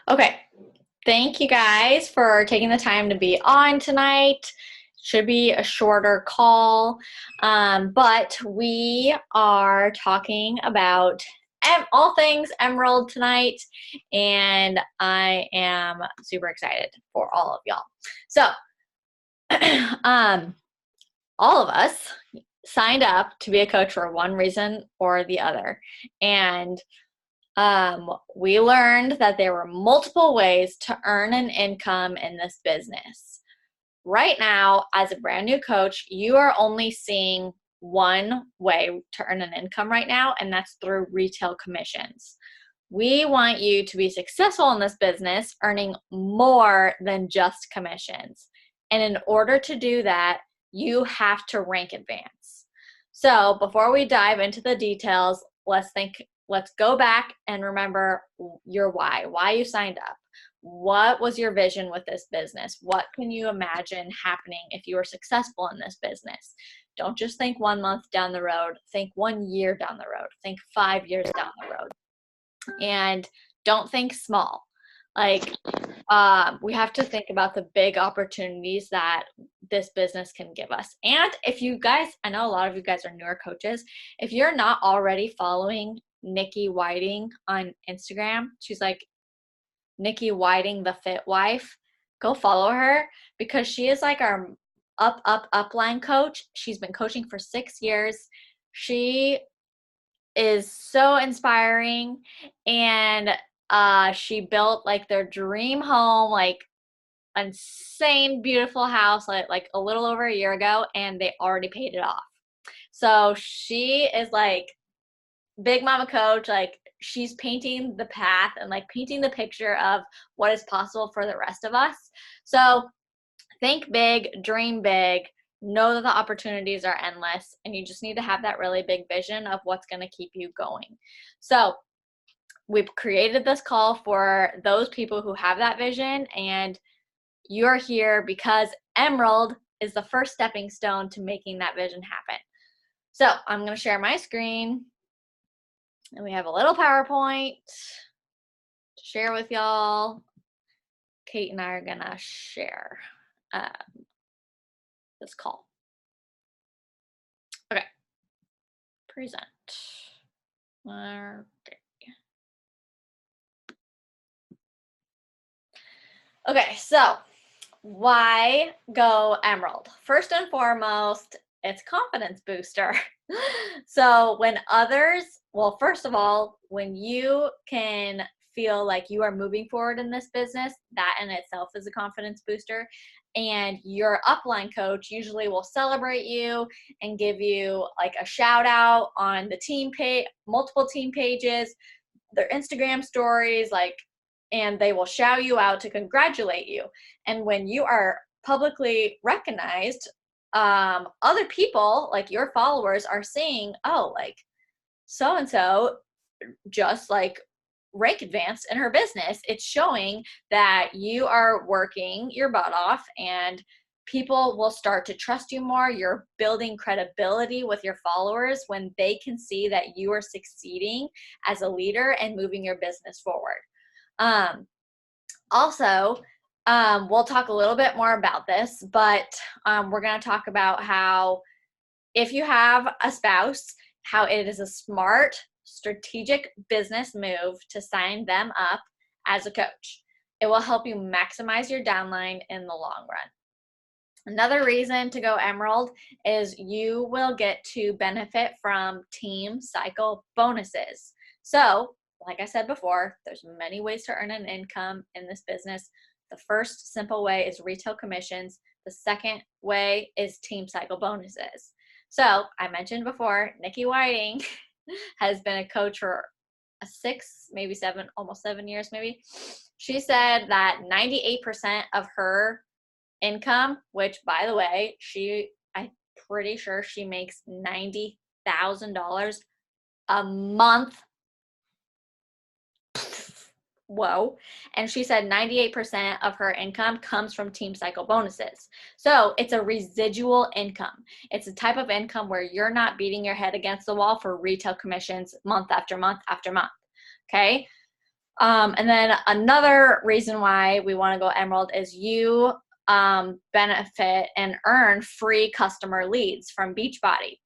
Okay, thank you guys for taking the time to be on tonight. Should be a shorter call, but we are talking about all things Emerald tonight, and I am super excited for all of y'all. So, um, all of us signed up to be a coach for one reason or the other, and we learned that there were multiple ways to earn an income in this business. Right now, as a brand new coach, you are only seeing one way to earn an income right now, and that's through retail commissions. We want you to be successful in this business, earning more than just commissions. And in order to do that, you have to rank advance. So before we dive into the details, let's go back and remember your why you signed up. What was your vision with this business? What can you imagine happening if you were successful in this business? Don't just think 1 month down the road, think 1 year down the road, think 5 years down the road. And don't think small. Like, we have to think about the big opportunities that this business can give us. And if you guys, I know a lot of you guys are newer coaches, if you're not already following Nikki Whiting on Instagram, she's like Nikki Whiting, the Fit Wife, go follow her because she is like our upline coach. She's been coaching for 6 years. She is so inspiring, and she built like their dream home, like insane beautiful house, like a little over a year ago, and they already paid it off. So she is like big mama coach, like she's painting the path and like painting the picture of what is possible for the rest of us. So think big, dream big, know that the opportunities are endless, and you just need to have that really big vision of what's going to keep you going. So we've created this call for those people who have that vision, and you're here because Emerald is the first stepping stone to making that vision happen. So I'm going to share my screen, and we have a little PowerPoint to share with y'all. Kate and I are going to share this call. Okay. Present. Okay, so why go Emerald? First and foremost, it's confidence booster. So when others, well, first of all, when you can feel like you are moving forward in this business, that in itself is a confidence booster. And your upline coach usually will celebrate you and give you like a shout out on the team page, multiple team pages, their Instagram stories, like, and they will shout you out to congratulate you. And when you are publicly recognized, other people, like your followers, are seeing, oh, like so and so just like rank advanced in her business. It's showing that you are working your butt off, and people will start to trust you more. You're building credibility with your followers when they can see that you are succeeding as a leader and moving your business forward. Also, we'll talk a little bit more about this, but we're going to talk about how if you have a spouse, how it is a smart, strategic business move to sign them up as a coach. It will help you maximize your downline in the long run. Another reason to go Emerald is you will get to benefit from team cycle bonuses. So, like I said before, there's many ways to earn an income in this business. The first simple way is retail commissions. The second way is team cycle bonuses. So, I mentioned before, Nikki Whiting has been a coach for 6, maybe 7, almost 7 years maybe. She said that 98% of her income, which by the way, I'm pretty sure she makes $90,000 a month. Whoa. And she said 98% of her income comes from team cycle bonuses. So it's a residual income. It's a type of income where you're not beating your head against the wall for retail commissions month after month after month. Okay. And then another reason why we want to go Emerald is you benefit and earn free customer leads from Beachbody.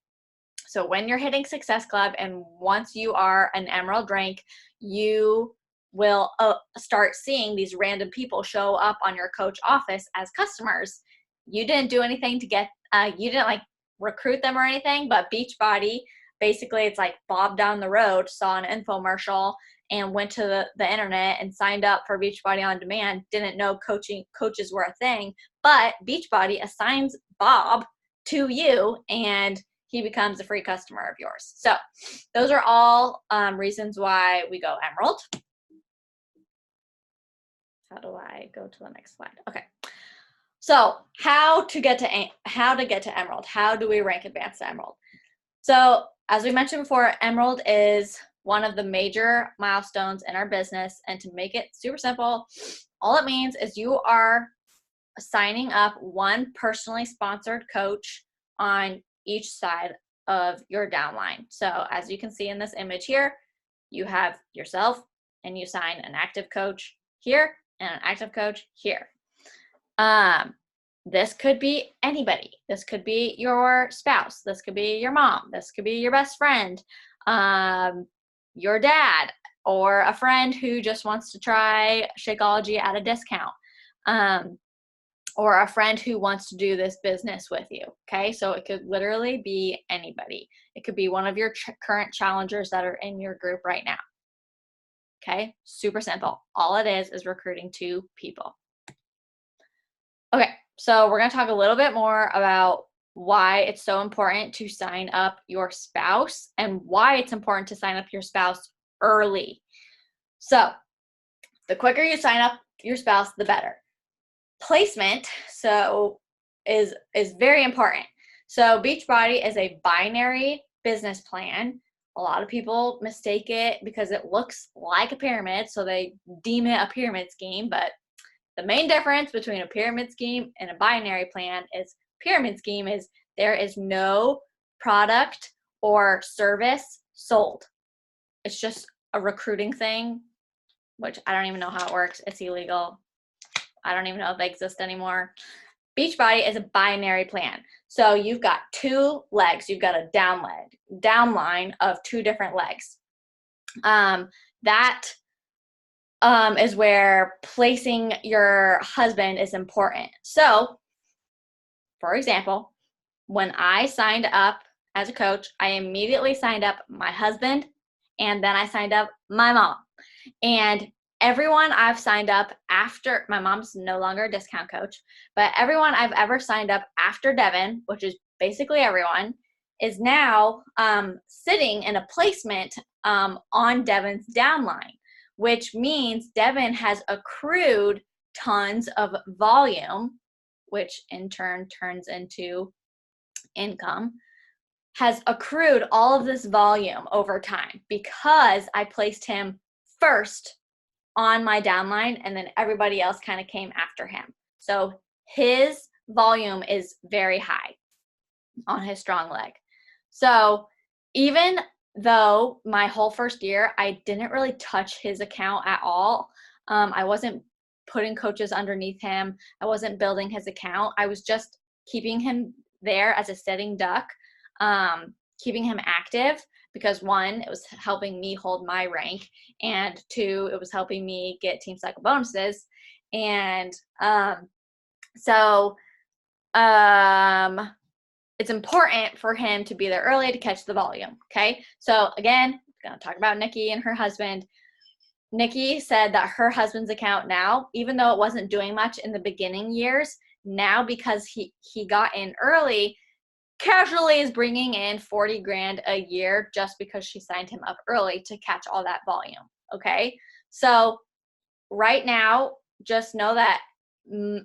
So when you're hitting Success Club and once you are an Emerald rank, you will start seeing these random people show up on your coach office as customers. You didn't do anything to get, you didn't like recruit them or anything, but Beachbody, basically it's like Bob down the road saw an infomercial and went to the internet and signed up for Beachbody On Demand, didn't know coaches were a thing, but Beachbody assigns Bob to you and he becomes a free customer of yours. So those are all reasons why we go Emerald. How do I go to the next slide? Okay. So how to get to Emerald? How do we rank advanced to Emerald? So as we mentioned before, Emerald is one of the major milestones in our business. And to make it super simple, all it means is you are signing up one personally sponsored coach on each side of your downline. So as you can see in this image here, you have yourself and you sign an active coach here and an active coach here. This could be anybody. This could be your spouse. This could be your mom. This could be your best friend, your dad, or a friend who just wants to try Shakeology at a discount, or a friend who wants to do this business with you. Okay, so it could literally be anybody. It could be one of your current challengers that are in your group right now. Okay, super simple. All it is recruiting 2 people. Okay, so we're going to talk a little bit more about why it's so important to sign up your spouse and why it's important to sign up your spouse early. So the quicker you sign up your spouse, the better. Placement is very important. So Beachbody is a binary business plan. A lot of people mistake it because it looks like a pyramid, so they deem it a pyramid scheme, but the main difference between a pyramid scheme and a binary plan is pyramid scheme is there is no product or service sold. It's just a recruiting thing, which I don't even know how it works. It's illegal. I don't even know if they exist anymore. Beachbody is a binary plan. So you've got 2 legs. You've got a downline of 2 different legs. That is where placing your husband is important. So, for example, when I signed up as a coach, I immediately signed up my husband and then I signed up my mom. And everyone I've signed up after, my mom's no longer a discount coach, but everyone I've ever signed up after Devin, which is basically everyone, is now sitting in a placement on Devin's downline, which means Devin has accrued tons of volume, which in turn turns into income, has accrued all of this volume over time because I placed him first on my downline and then everybody else kind of came after him. So his volume is very high on his strong leg. So even though my whole first year, I didn't really touch his account at all. I wasn't putting coaches underneath him. I wasn't building his account. I was just keeping him there as a sitting duck, keeping him active because 1, it was helping me hold my rank, and 2, it was helping me get Team Cycle bonuses. And it's important for him to be there early to catch the volume. Okay. So again, I'm going to talk about Nikki and her husband. Nikki said that her husband's account now, even though it wasn't doing much in the beginning years, now because he got in early, casually is bringing in 40 grand a year just because she signed him up early to catch all that volume. Okay. So right now, just know that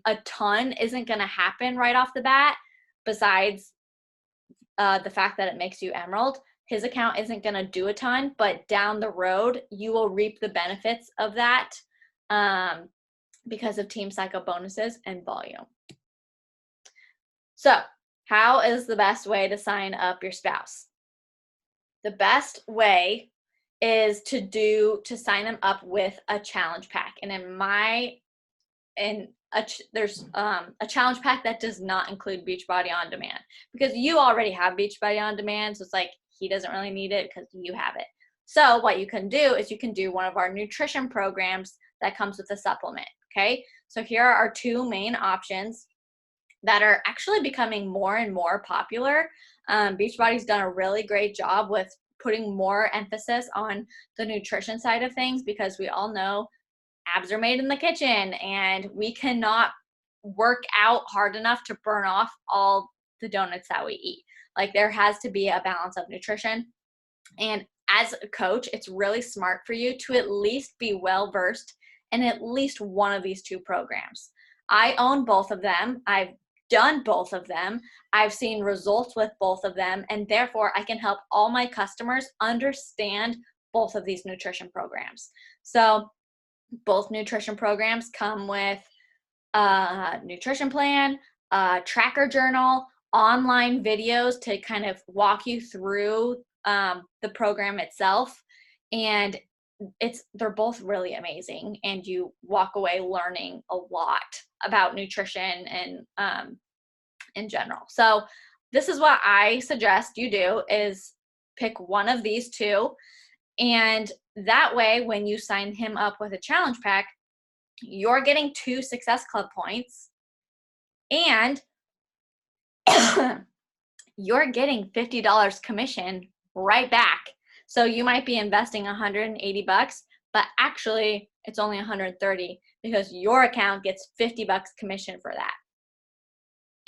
a ton isn't going to happen right off the bat besides the fact that it makes you Emerald. His account isn't going to do a ton, but down the road, you will reap the benefits of that because of Team Psycho bonuses and volume. So, how is the best way to sign up your spouse? The best way is to sign them up with a challenge pack. And there's a challenge pack that does not include Beachbody On Demand, because you already have Beachbody On Demand. So it's like, he doesn't really need it because you have it. So what you can do is you can do one of our nutrition programs that comes with a supplement. Okay. So here are our two main options that are actually becoming more and more popular. Beachbody's done a really great job with putting more emphasis on the nutrition side of things, because we all know abs are made in the kitchen, and we cannot work out hard enough to burn off all the donuts that we eat. Like, there has to be a balance of nutrition. And as a coach, it's really smart for you to at least be well versed in at least one of these two programs. I own both of them. I've done both of them. I've seen results with both of them, and therefore I can help all my customers understand both of these nutrition programs. So both nutrition programs come with a nutrition plan, a tracker journal, online videos to kind of walk you through the program itself. And they're both really amazing, and you walk away learning a lot about nutrition and in general. So this is what I suggest you do, is pick one of these two. And that way, when you sign him up with a challenge pack, you're getting 2 Success Club points, and you're getting $50 commission right back. So you might be investing $180, but actually it's only $130, because your account gets $50 commission for that,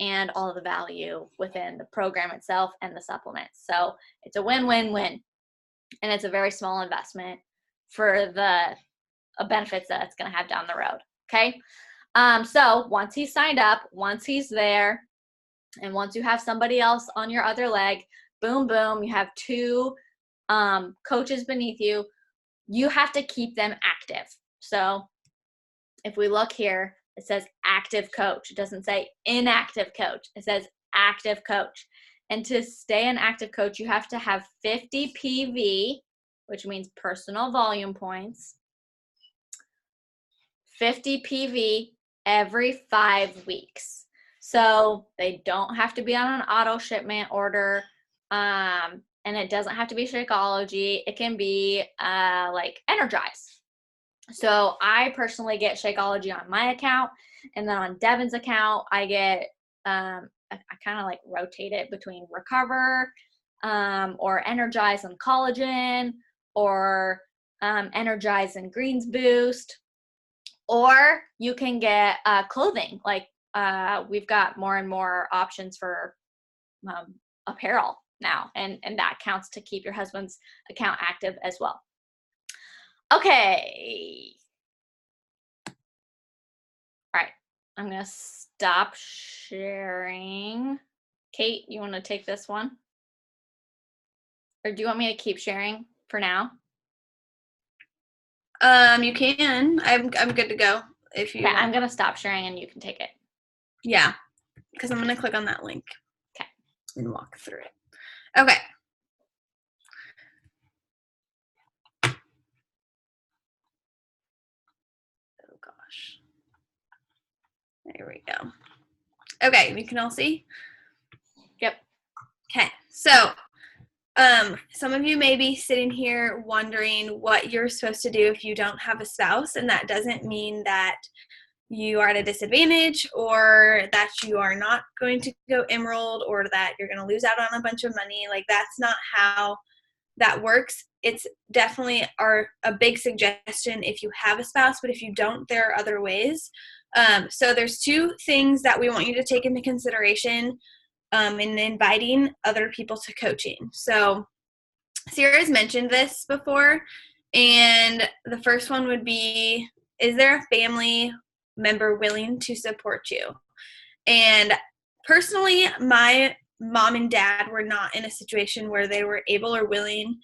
and all of the value within the program itself and the supplements. So it's a win-win-win. And it's a very small investment for the benefits that it's going to have down the road. Okay. So once he's signed up, once he's there, and once you have somebody else on your other leg, boom, boom, you have 2 coaches beneath you. You have to keep them active. So if we look here, it says active coach. It doesn't say inactive coach. It says active coach. And to stay an active coach, you have to have 50 PV, which means personal volume points, 50 PV every 5 weeks. So they don't have to be on an auto shipment order, and it doesn't have to be Shakeology. It can be like Energize. So I personally get Shakeology on my account, and then on Devin's account, I get I kind of like rotate it between Recover or Energize and Collagen, or Energize and Greens Boost. Or you can get clothing. Like we've got more and more options for apparel now, and that counts to keep your husband's account active as well. Okay. All right. I'm going to stop sharing. Kate, you want to take this one? Or do you want me to keep sharing for now? You can. I'm good to go if you want. I'm going to stop sharing and you can take it. Yeah, because I'm going to click on that link. Okay. And walk through it. Okay. Oh gosh. There we go. Okay, you can all see? Yep. Okay, so some of you may be sitting here wondering what you're supposed to do if you don't have a spouse, and that doesn't mean that you are at a disadvantage or that you are not going to go Emerald or that you're going to lose out on a bunch of money. Like, that's not how that works. It's definitely a big suggestion if you have a spouse, but if you don't, there are other ways. So there's 2 things that we want you to take into consideration in inviting other people to coaching. So Sierra's mentioned this before, and the first one would be, is there a family member willing to support you? And personally, my mom and dad were not in a situation where they were able or willing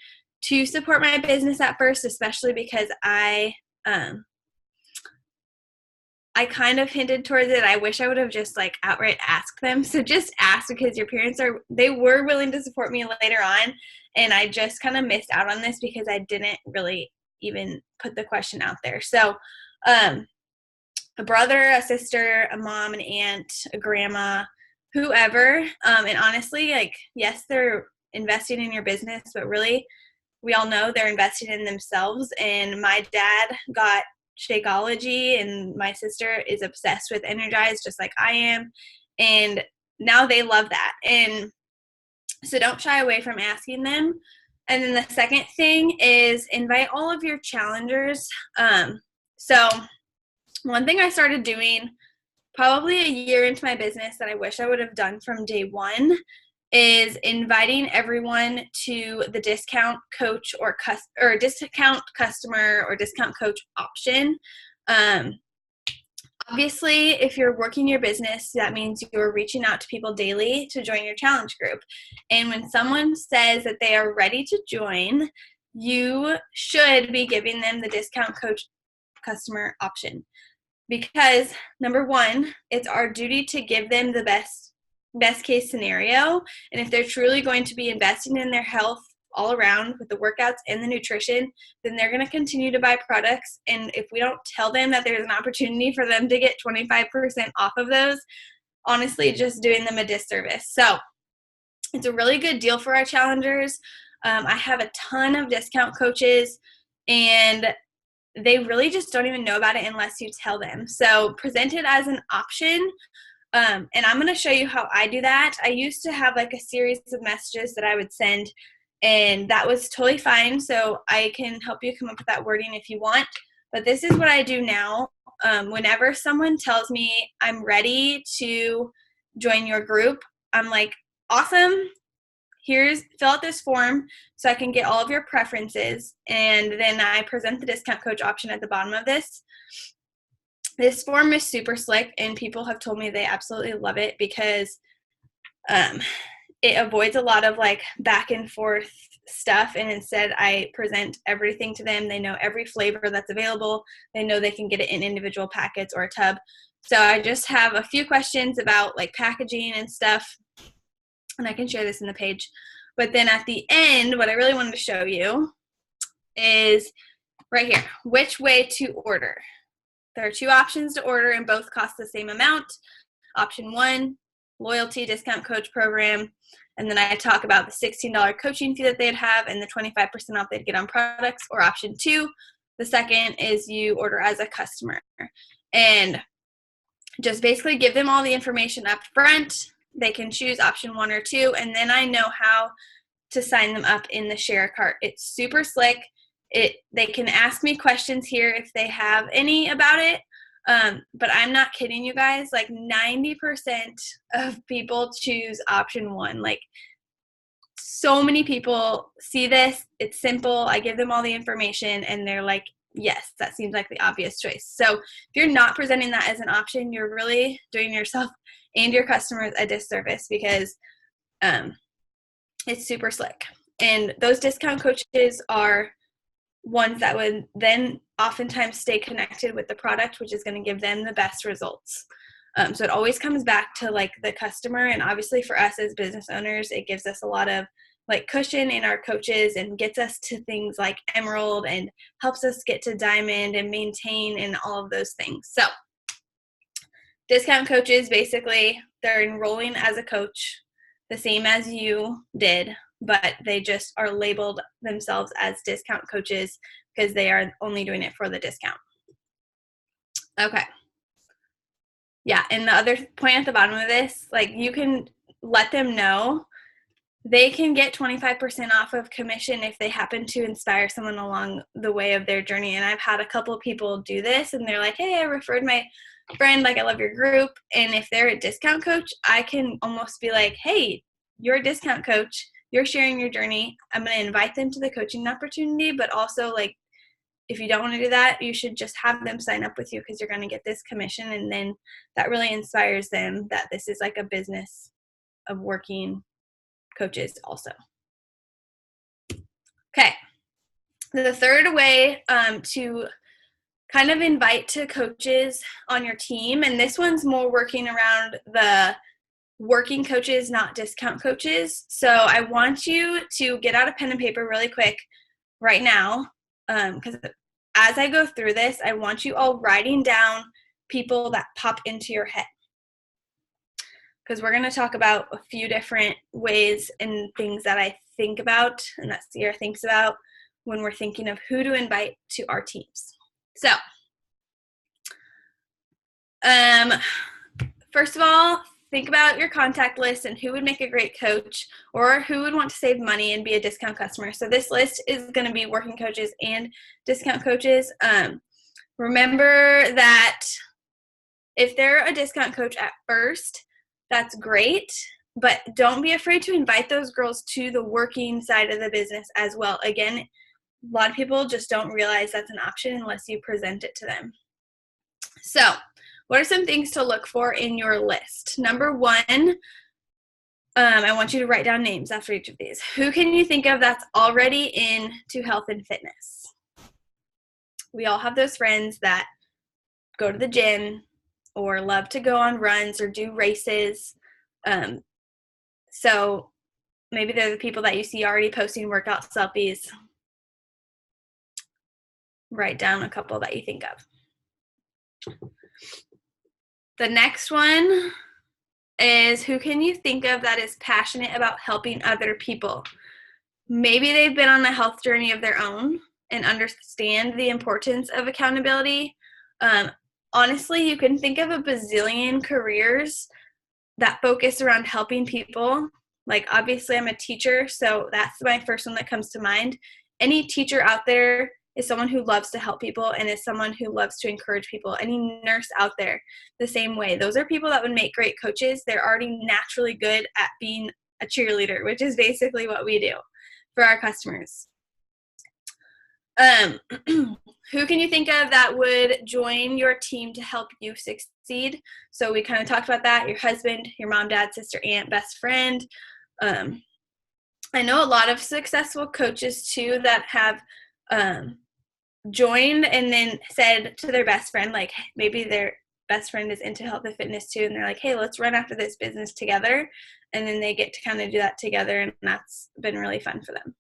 to support my business at first, especially because I I kind of hinted towards it. I wish I would have just like outright asked them. So just ask, because your parents they were willing to support me later on. And I just kind of missed out on this because I didn't really even put the question out there. So, a brother, a sister, a mom, an aunt, a grandma, whoever. And honestly, like, yes, they're investing in your business, but really, we all know they're investing in themselves. And my dad got Shakeology, and my sister is obsessed with Energize, just like I am. And now they love that. And so don't shy away from asking them. And then the second thing is invite all of your challengers. So one thing I started doing probably a year into my business that I wish I would have done from day one is inviting everyone to the discount coach or discount customer or discount coach option. Obviously, if you're working your business, that means you're reaching out to people daily to join your challenge group. And when someone says that they are ready to join, you should be giving them the discount coach customer option. Because number one, it's our duty to give them the best case scenario. And if they're truly going to be investing in their health all around with the workouts and the nutrition, then they're going to continue to buy products. And if we don't tell them that there's an opportunity for them to get 25% off of those, honestly, just doing them a disservice. So it's a really good deal for our challengers. I have a ton of discount coaches, and they really just don't even know about it unless you tell them. So present it as an option. And I'm going to show you how I do that. I used to have like a series of messages that I would send, and that was totally fine. So I can help you come up with that wording if you want. But this is what I do now. Whenever someone tells me I'm ready to join your group, I'm like, awesome. Fill out this form so I can get all of your preferences. And then I present the discount coach option at the bottom of this. This form is super slick, and people have told me they absolutely love it because it avoids a lot of like back and forth stuff. And instead I present everything to them. They know every flavor that's available. They know they can get it in individual packets or a tub. So I just have a few questions about like packaging and stuff, and I can share this in the page. But then at the end, what I really wanted to show you is right here, which way to order. There are two options to order, and both cost the same amount. Option one, loyalty discount coach program. And then I talk about the $16 coaching fee that they'd have and the 25% off they'd get on products. Or option two, the second is you order as a customer. And just basically give them all the information up front. They can choose option one or two, and then I know how to sign them up in the share cart. It's super slick. They can ask me questions here if they have any about it. But I'm not kidding you guys. Like 90% of people choose option one. Like, so many people see this. It's simple. I give them all the information, and they're like, yes, that seems like the obvious choice. So if you're not presenting that as an option, you're really doing yourself and your customers a disservice, because it's super slick. And those discount coaches are ones that would then oftentimes stay connected with the product, which is going to give them the best results. So it always comes back to like the customer. And obviously for us as business owners, it gives us a lot of like cushion in our coaches and gets us to things like Emerald and helps us get to Diamond and maintain and all of those things. So discount coaches, basically, they're enrolling as a coach the same as you did, but they just are labeled themselves as discount coaches because they are only doing it for the discount. Okay. Yeah, and the other point at the bottom of this, like, you can let them know they can get 25% off of commission if they happen to inspire someone along the way of their journey. And I've had a couple of people do this, and they're like, hey, I referred my friend, like, I love your group. And if they're a discount coach, I can almost be like, hey, you're a discount coach, you're sharing your journey, I'm going to invite them to the coaching opportunity. But also, like, if you don't want to do that, you should just have them sign up with you because you're going to get this commission. And then that really inspires them that this is like a business of working coaches also. Okay. The third way to kind of invite to coaches on your team. And this one's more working around the working coaches, not discount coaches. So I want you to get out a pen and paper really quick right now, because as I go through this, I want you all writing down people that pop into your head, because we're going to talk about a few different ways and things that I think about and that Sierra thinks about when we're thinking of who to invite to our teams. So, first of all, think about your contact list and who would make a great coach or who would want to save money and be a discount customer. So this list is going to be working coaches and discount coaches. Remember that if they're a discount coach at first, that's great, but don't be afraid to invite those girls to the working side of the business as well. Again, a lot of people just don't realize that's an option unless you present it to them. So, what are some things to look for in your list? Number one, I want you to write down names after each of these. Who can you think of that's already into health and fitness? We all have those friends that go to the gym or love to go on runs or do races. So maybe they're the people that you see already posting workout selfies. Write down a couple that you think of. The next one is who can you think of that is passionate about helping other people? Maybe they've been on a health journey of their own and understand the importance of accountability. Honestly, you can think of a bazillion careers that focus around helping people. Like, obviously, I'm a teacher, so that's my first one that comes to mind. Any teacher out there is someone who loves to help people and is someone who loves to encourage people. Any nurse out there, the same way. Those are people that would make great coaches. They're already naturally good at being a cheerleader, which is basically what we do for our customers. Who can you think of that would join your team to help you succeed? So we kind of talked about that. Your husband, your mom, dad, sister, aunt, best friend. I know a lot of successful coaches too that have joined and then said to their best friend, like maybe their best friend is into health and fitness too, and they're like, hey, let's run after this business together. And then they get to kind of do that together, and that's been really fun for them.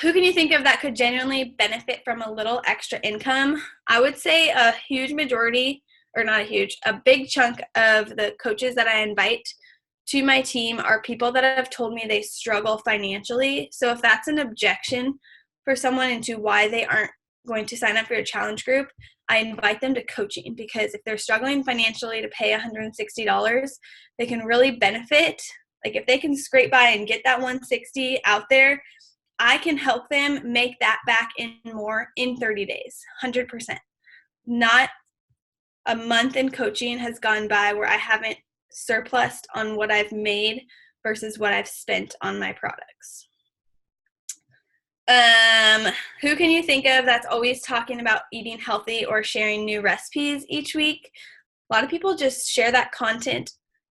Who can you think of that could genuinely benefit from a little extra income? I would say a huge majority, or not a huge, a big chunk of the coaches that I invite to my team are people that have told me they struggle financially. So if that's an objection for someone into why they aren't going to sign up for your challenge group, I invite them to coaching, because if they're struggling financially to pay $160, they can really benefit. Like if they can scrape by and get that $160 out there, I can help them make that back in more in 30 days, 100%. Not a month in coaching has gone by where I haven't surplused on what I've made versus what I've spent on my products. Who can you think of that's always talking about eating healthy or sharing new recipes each week? A lot of people just share that content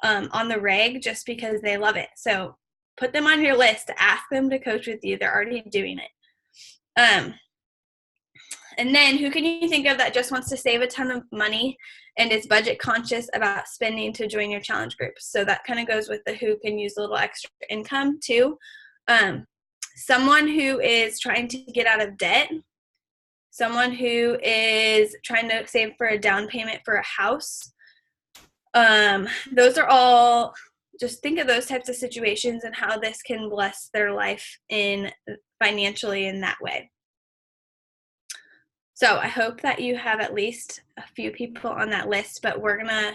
on the reg just because they love it. So put them on your list to ask them to coach with you. They're already doing it. And then who can you think of that just wants to save a ton of money and is budget conscious about spending to join your challenge group? So that kind of goes with the who can use a little extra income too. Someone who is trying to get out of debt, someone who is trying to save for a down payment for a house. Those are all, just think of those types of situations and how this can bless their life in financially in that way. So I hope that you have at least a few people on that list, but we're gonna,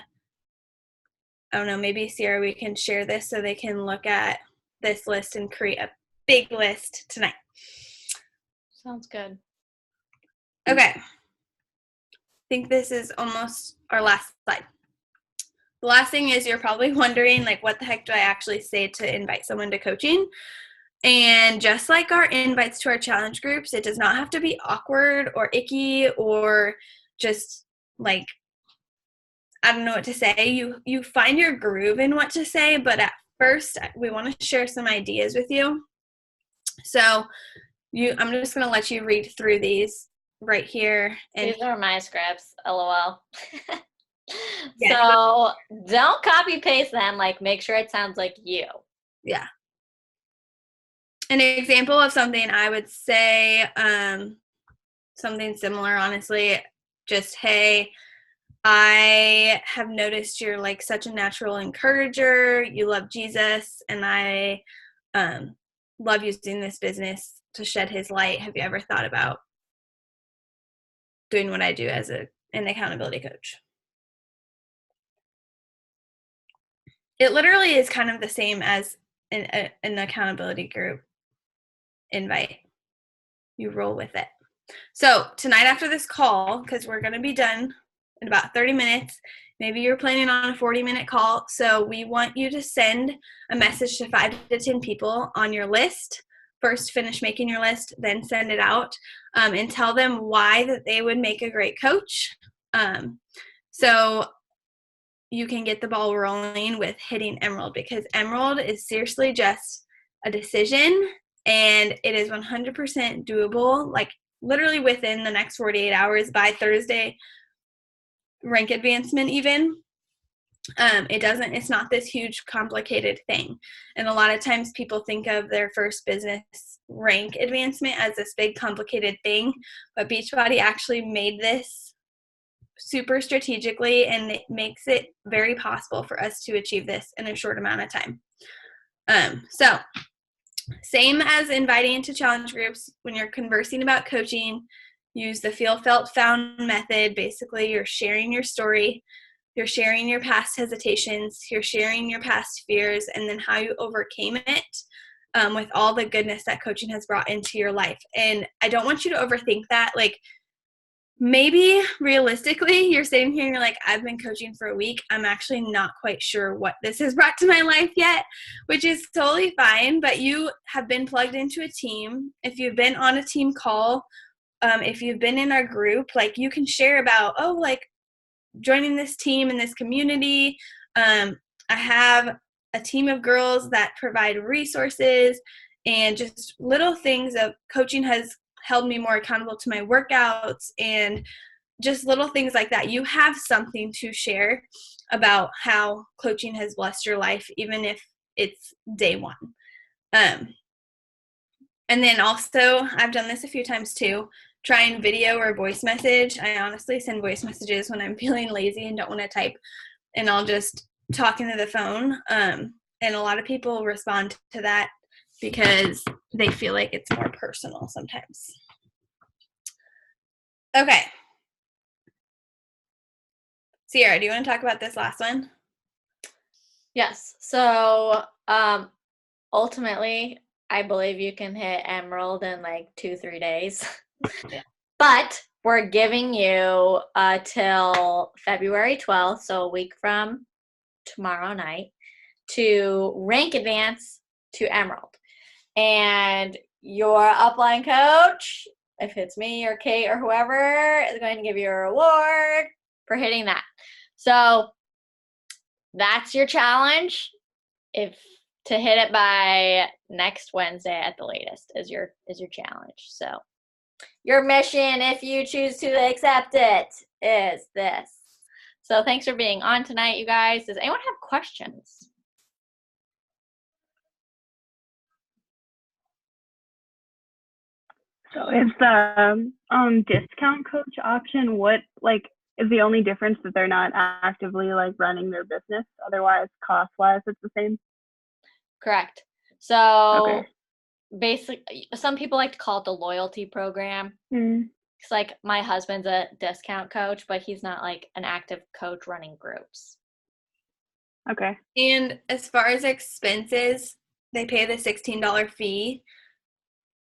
I don't know, maybe Sierra, we can share this so they can look at this list and create a big list tonight. Sounds good. Okay. I think this is almost our last slide. The last thing is you're probably wondering, like, what the heck do I actually say to invite someone to coaching? And just like our invites to our challenge groups, it does not have to be awkward or icky or just like, I don't know what to say. You find your groove in what to say, but at first we want to share some ideas with you. So I'm just going to let you read through these right here. And these are my scripts, LOL. yes, So don't copy paste them. Like, make sure it sounds like you. yeah. An example of something I would say, something similar, honestly, just, hey, I have noticed you're like such a natural encourager. You love Jesus, and I love using this business to shed his light. Have you ever thought about doing what I do as an accountability coach? It literally is kind of the same as an accountability group invite. You roll with it. So tonight after this call, because we're going to be done in about 30 minutes, maybe you're planning on a 40-minute call, so we want you to send a message to 5 to 10 people on your list. First, finish making your list, then send it out, and tell them why that they would make a great coach. So you can get the ball rolling with hitting Emerald, because Emerald is seriously just a decision, and it is 100% doable, like literally within the next 48 hours by Thursday, rank advancement even. It's not this huge complicated thing. And a lot of times people think of their first business rank advancement as this big complicated thing, but Beachbody actually made this super strategically, and it makes it very possible for us to achieve this in a short amount of time. So same as inviting into challenge groups, when you're conversing about coaching, use the feel, felt, found method. Basically, you're sharing your story, you're sharing your past hesitations, you're sharing your past fears, and then how you overcame it, with all the goodness that coaching has brought into your life. And I don't want you to overthink that. Like, maybe realistically, you're sitting here and you're like, I've been coaching for a week. I'm actually not quite sure what this has brought to my life yet, which is totally fine. But you have been plugged into a team. If you've been on a team call, if you've been in our group, like, you can share about, oh, like, joining this team in this community. I have a team of girls that provide resources, and just little things of coaching has held me more accountable to my workouts, and just little things like that. You have something to share about how coaching has blessed your life, even if it's day one. And then also, I've done this a few times too, try and video or voice message. I honestly send voice messages when I'm feeling lazy and don't want to type, and I'll just talk into the phone. And a lot of people respond to that because they feel like it's more personal sometimes. Okay. Sierra, do you want to talk about this last one? Yes. So ultimately, I believe you can hit Emerald in like 2-3 days. Yeah. But we're giving you till February 12th, so a week from tomorrow night, to rank advance to Emerald. And your upline coach, if it's me or Kate or whoever, is going to give you a reward for hitting that. So that's your challenge. If to hit it by next Wednesday at the latest is your challenge. So your mission, if you choose to accept it, is this. So thanks for being on tonight, you guys. Does anyone have questions? So is the discount coach option, what, like, is the only difference that they're not actively like running their business? Otherwise, cost wise, it's the same. Correct. So Okay. basically, some people like to call it the loyalty program. Mm. It's like my husband's a discount coach, but he's not like an active coach running groups. Okay. And as far as expenses, they pay the $16 fee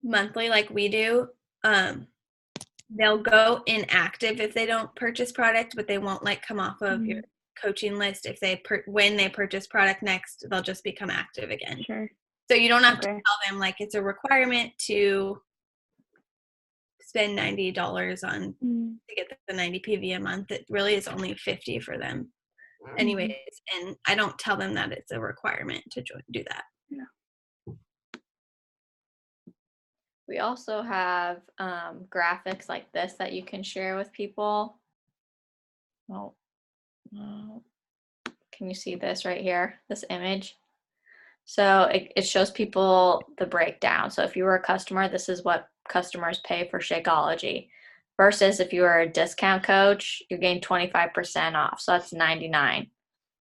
monthly like we do. They'll go inactive if they don't purchase product, but they won't like come off of your coaching list. If they when they purchase product next, they'll just become active again. Sure. So you don't have to tell them like it's a requirement to spend $90 on to get the 90 PV a month. It really is only $50 for them anyways. And I don't tell them that it's a requirement to do that. Yeah. We also have graphics like this that you can share with people. Oh, can you see this right here, this image? So it shows people the breakdown. So if you were a customer, this is what customers pay for Shakeology. Versus if you were a discount coach, you're getting 25% off. So that's $99.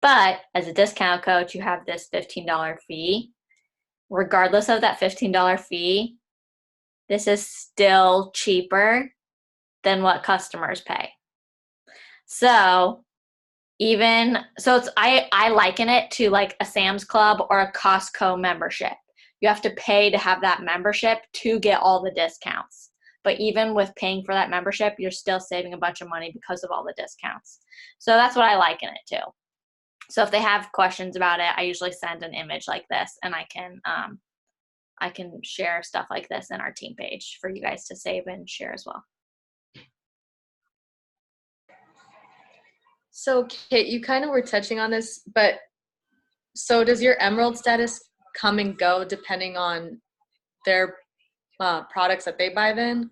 But as a discount coach, you have this $15 fee. Regardless of that $15 fee, this is still cheaper than what customers pay. So I liken it to like a Sam's Club or a Costco membership. You have to pay to have that membership to get all the discounts. But even with paying for that membership, you're still saving a bunch of money because of all the discounts. So that's what I liken it to. So if they have questions about it, I usually send an image like this, and I can share stuff like this in our team page for you guys to save and share as well. So Kate, you kind of were touching on this, but so does your Emerald status come and go depending on their products that they buy then?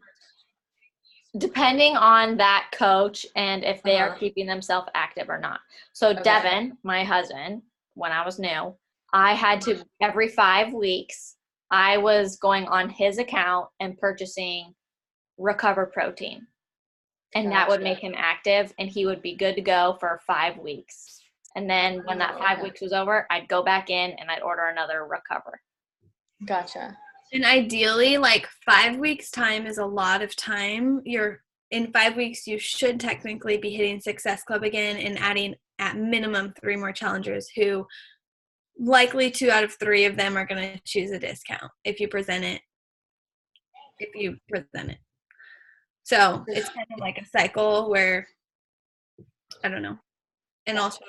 Depending on that coach and if they are keeping themselves active or not. So Devin, my husband, when I was new, I had to, every 5 weeks, I was going on his account and purchasing Recover Protein. And that would make him active, and he would be good to go for 5 weeks. And then when that 5 weeks was over, I'd go back in and I'd order another Recover. Gotcha. And ideally, like 5 weeks time is a lot of time. In 5 weeks, you should technically be hitting Success Club again and adding at minimum 3 more challengers who likely 2 out of 3 of them are going to choose a discount if you present it. So it's kind of like a cycle where, I don't know. And also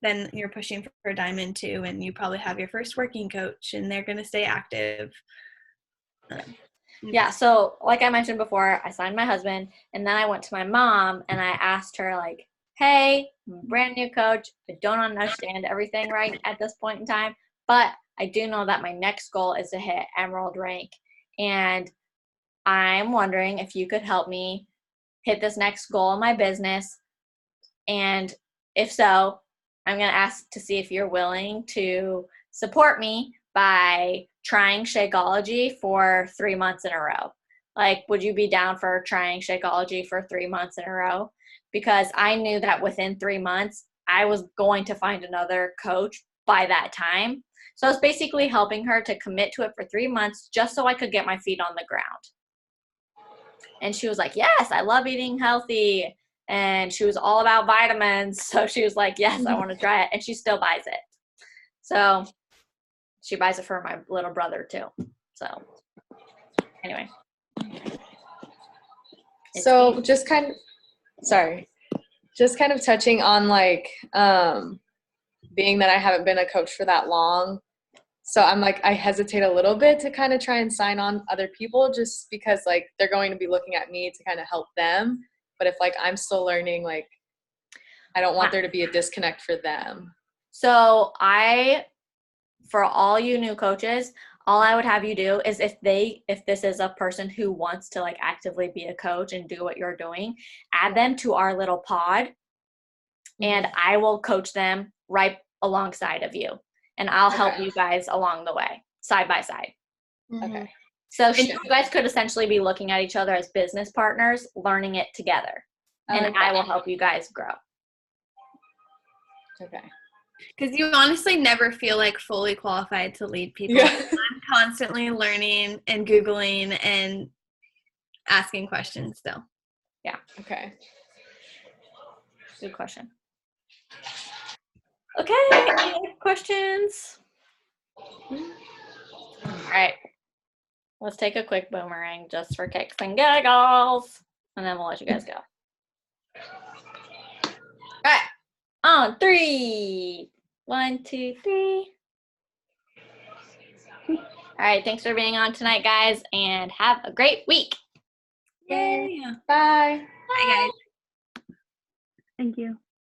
then you're pushing for Diamond too, and you probably have your first working coach and they're going to stay active. Yeah, so like I mentioned before, I signed my husband, and then I went to my mom and I asked her, like, hey, I'm a brand new coach. I don't understand everything right at this point in time, but I do know that my next goal is to hit Emerald rank. And I'm wondering if you could help me hit this next goal in my business. And if so, I'm going to ask to see if you're willing to support me by trying Shakeology for 3 months in a row. Like, would you be down for trying Shakeology for 3 months in a row? Because I knew that within 3 months, I was going to find another coach by that time. So I was basically helping her to commit to it for 3 months just so I could get my feet on the ground. And she was like, yes, I love eating healthy. And she was all about vitamins. So she was like, yes, I want to try it. And she still buys it. So she buys it for my little brother too. So anyway. So just kind of touching on like, being that I haven't been a coach for that long. So I'm like, I hesitate a little bit to kind of try and sign on other people just because like they're going to be looking at me to kind of help them. But if like I'm still learning, like I don't want there to be a disconnect for them. So for all you new coaches, all I would have you do is if this is a person who wants to like actively be a coach and do what you're doing, add them to our little pod and I will coach them right alongside of you. And I'll help you guys along the way, side by side. Okay. So you guys could essentially be looking at each other as business partners, learning it together. And I will help you guys grow. Okay. Because you honestly never feel like fully qualified to lead people. Yeah. I'm constantly learning and Googling and asking questions still. Yeah. Okay. Good question. Okay, any questions? All right. Let's take a quick boomerang just for kicks and giggles, and then we'll let you guys go. All right. On 3. 1, 2, 3. All right. Thanks for being on tonight, guys, and have a great week. Yay. Bye. Bye, guys. Thank you.